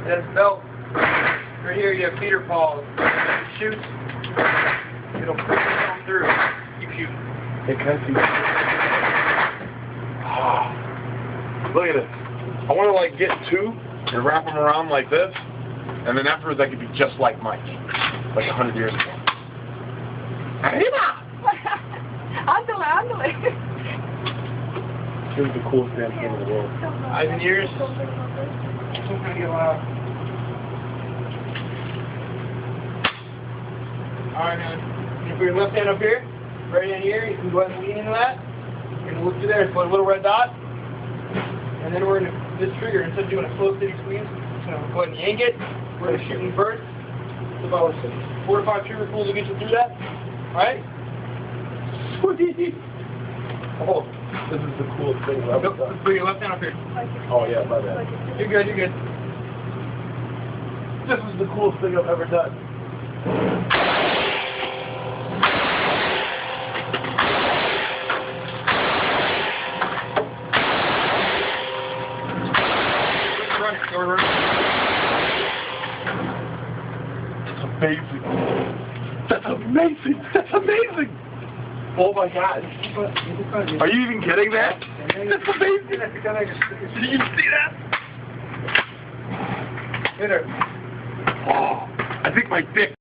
And then its belt. Right here you have feeder paws. It shoots. It'll push it down through. Keep shooting. Hey, can I see? Look at this. I want to like get two and wrap them around like this, and then afterwards I could be just like Mike, like 100 years ago. Arriba! Ándale, ándale. This is the coolest damn thing in the world. Eyes and ears. Alright, man. You put your left hand up here, right hand here. You can go ahead and lean into that. You're going to look through there, put a little red dot. And then we're going to, this trigger, instead of doing a slow, steady squeeze, just going to go ahead and yank it. We're going to shoot in bursts. It's about 4 to 5 trigger pulls to get you through that. Alright? Oh, this is the coolest thing I've ever done. Put your left hand up here. Oh yeah, my bad. You're good, you're good. This is the coolest thing I've ever done. Run it, go run it. That's amazing. That's amazing. That's amazing. Oh my God. Are you even kidding that? That's amazing. Did you see that? Hit her. Oh, I think my dick